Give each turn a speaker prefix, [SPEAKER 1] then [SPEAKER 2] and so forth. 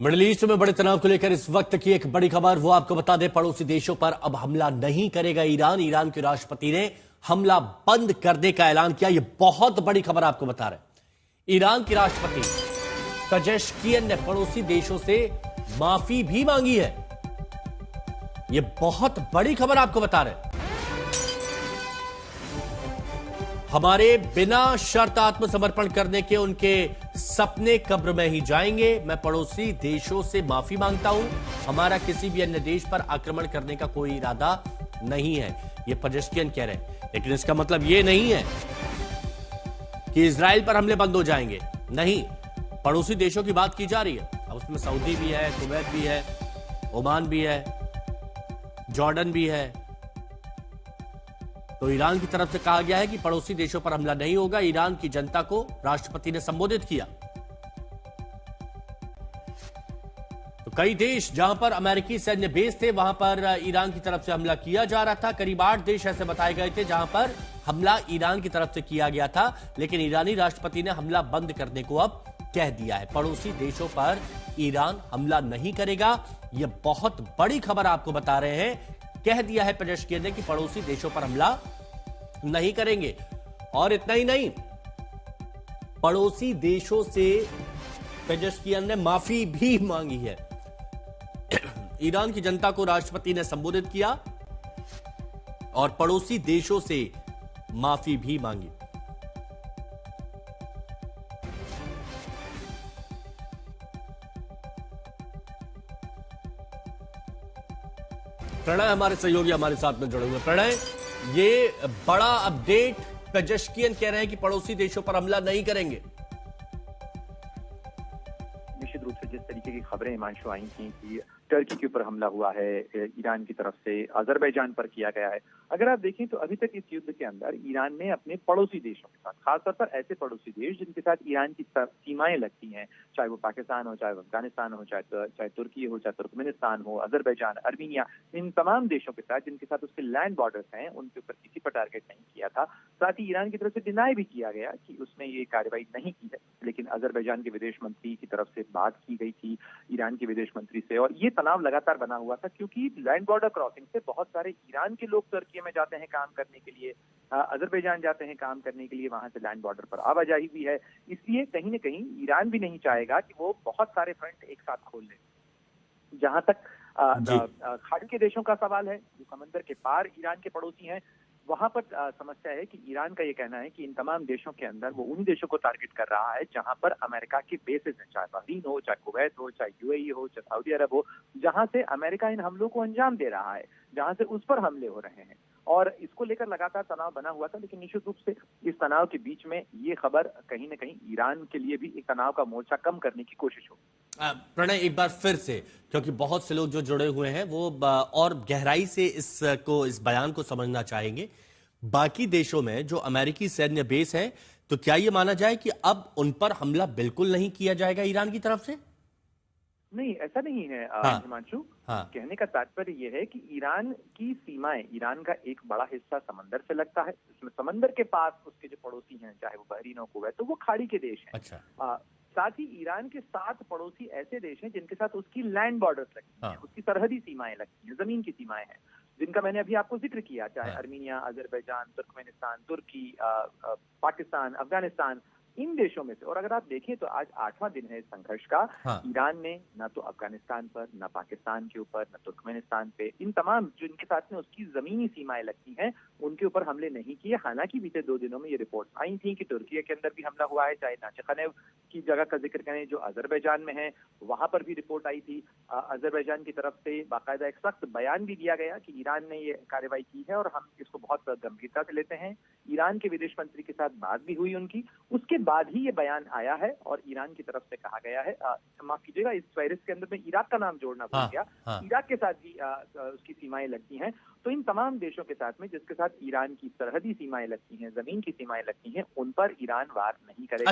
[SPEAKER 1] Middle east में बड़े तनाव को लेकर इस वक्त की एक बड़ी खबर वो आपको बता दें, पड़ोसी देशों पर अब हमला नहीं करेगा ईरान। ईरान के राष्ट्रपति ने हमला बंद करने का ऐलान किया। यह बहुत बड़ी खबर आपको बता रहे। ईरान के राष्ट्रपति पेजेश्कियन ने पड़ोसी देशों से माफी भी मांगी है। यह बहुत बड़ी खबर आपको बता रहे। हमारे बिना शर्त आत्मसमर्पण करने के उनके सपने कब्र में ही जाएंगे। मैं पड़ोसी देशों से माफी मांगता हूं। हमारा किसी भी अन्य देश पर आक्रमण करने का कोई इरादा नहीं है, यह पेजेश्कियन कह रहे हैं। लेकिन इसका मतलब यह नहीं है कि इजराइल पर हमले बंद हो जाएंगे। नहीं, पड़ोसी देशों की बात की जा रही है। अब उसमें सऊदी भी है, कुवैत भी है, ओमान भी है, जॉर्डन भी है। तो ईरान की तरफ से कहा गया है कि पड़ोसी देशों पर हमला नहीं होगा। ईरान की जनता को राष्ट्रपति ने संबोधित किया। तो कई देश जहां पर अमेरिकी सैन्य बेस थे वहां पर ईरान की तरफ से हमला किया जा रहा था। करीब 8 देश ऐसे बताए गए थे जहां पर हमला ईरान की तरफ से किया गया था। लेकिन ईरानी राष्ट्रपति ने हमला बंद करने को अब कह दिया है। पड़ोसी देशों पर ईरान हमला नहीं करेगा। यह बहुत बड़ी खबर आपको बता रहे हैं। कह दिया है पेजेश्कियन ने कि पड़ोसी देशों पर हमला नहीं करेंगे। और इतना ही नहीं, पड़ोसी देशों से पेजेश्कियन ने माफी भी मांगी है। ईरान की जनता को राष्ट्रपति ने संबोधित किया और पड़ोसी देशों से माफी भी मांगी। प्रणय हमारे सहयोगी हमारे साथ में जुड़े हुए। प्रणय, ये बड़ा अपडेट, पेजेश्कियन कह रहे हैं कि पड़ोसी देशों पर हमला नहीं करेंगे।
[SPEAKER 2] निश्चित रूप से जिस तरीके की खबरें हिमांशु आई थी कि टर्की के ऊपर हमला हुआ है, ईरान की तरफ से अजरबैजान पर किया गया है। अगर आप देखें तो अभी तक इस युद्ध के अंदर ईरान ने अपने पड़ोसी देशों के साथ, खासतौर पर ऐसे पड़ोसी देश जिनके साथ ईरान की सीमाएं लगती हैं, चाहे वो पाकिस्तान हो, चाहे अफगानिस्तान हो, चाहे तुर्की हो, चाहे तुर्कमेनिस्तान हो, अजरबैजान, अर्मीनिया, इन तमाम देशों के साथ जिनके साथ उसके लैंड बॉर्डर्स हैं, उनके ऊपर किसी पर टारगेट नहीं किया था। साथ ही ईरान की तरफ से डिनाई भी किया गया कि उसने ये कार्रवाई नहीं की है। लेकिन अजरबैजान के विदेश मंत्री की तरफ से बात की गई थी ईरान के विदेश मंत्री से, और ये तनाव लगातार बना हुआ था क्योंकि लैंड बॉर्डर क्रॉसिंग से बहुत सारे ईरान के लोग तुर्की में जाते हैं काम करने के लिए, अजरबैजान जाते हैं काम करने के लिए, वहां से लैंड बॉर्डर पर आवाजाही हुई है। इसलिए कहीं न कहीं ईरान भी नहीं चाहेगा कि वो बहुत सारे फ्रंट एक साथ खोल ले। जहां तक खाड़ी के देशों का सवाल है, जो समंदर के पार ईरान के पड़ोसी हैं, वहां पर समस्या है कि ईरान का ये कहना है कि इन तमाम देशों के अंदर वो उन देशों को टारगेट कर रहा है जहां पर अमेरिका के बेसिस हैं, चाहे बहरीन हो, चाहे कुवैत हो, चाहे यूएई हो, चाहे सऊदी अरब हो, जहां से अमेरिका इन हमलों को अंजाम दे रहा है, जहां से उस पर हमले हो रहे हैं। और इसको लेकर लगातार तनाव बना हुआ था। लेकिन निश्चित रूप से इस तनाव के बीच में ये खबर कहीं न कहीं ईरान के लिए भी एक तनाव का मोर्चा कम करने की कोशिश होगी।
[SPEAKER 1] प्रणय, एक बार फिर से, क्योंकि बहुत से लोग जो जुड़े हुए हैं वो और गहराई से इस बयान को समझना चाहेंगे। बाकी देशों में जो अमेरिकी सैन्य बेस है, तो क्या यह माना जाए कि अब उन पर हमला बिल्कुल नहीं किया जाएगा ईरान की तरफ से?
[SPEAKER 2] नहीं, ऐसा नहीं है हिमांशु। कहने का तात्पर्य यह है कि ईरान की सीमाएं, ईरान का एक बड़ा हिस्सा समंदर से लगता है। इसमें समंदर के पास उसके जो पड़ोसी हैं, चाहे वो बहरीन हो, कुवैत, तो वो खाड़ी के देश हैं।
[SPEAKER 1] अच्छा।
[SPEAKER 2] साथ ही ईरान के 7 पड़ोसी ऐसे देश हैं जिनके साथ उसकी लैंड बॉर्डर्स लगती हैं, उसकी सरहदी सीमाएं लगती हैं, जमीन की सीमाएं हैं, जिनका मैंने अभी आपको जिक्र किया, चाहे अर्मीनिया, अजरबैजान, तुर्कमेनिस्तान, तुर्की, पाकिस्तान, अफगानिस्तान, इन देशों में से। और अगर आप देखें तो आज 8वां दिन है इस संघर्ष का। ईरान ने न तो अफगानिस्तान पर, न पाकिस्तान के ऊपर, न तुर्कमेनिस्तान पे, इन तमाम जिनके साथ में उसकी जमीनी सीमाएं लगती हैं, उनके ऊपर हमले नहीं किए। हालांकि बीते 2 दिनों में ये रिपोर्ट आई थी कि तुर्की के अंदर भी हमला हुआ है, चाहे नाचखनेव की जगह का जिक्र करें जो अजरबैजान में है, वहां पर भी रिपोर्ट आई थी। अजरबैजान की तरफ से बाकायदा एक सख्त बयान भी दिया गया कि ईरान ने ये कार्रवाई की है और हम इसको बहुत गंभीरता से लेते हैं। ईरान के विदेश मंत्री के साथ बात भी हुई उनकी, उसके बाद ही ये बयान आया है। और ईरान की तरफ से कहा गया है, माफ कीजिएगा, इस फेहरिस्त के अंदर में इराक का नाम जोड़ना भूल गया, इराक के साथ भी उसकी सीमाएं लगती हैं। तो इन तमाम देशों के साथ में जिसके साथ ईरान की सरहदी सीमाएं लगती हैं, जमीन की सीमाएं लगती हैं, उन पर ईरान वार नहीं करेगा।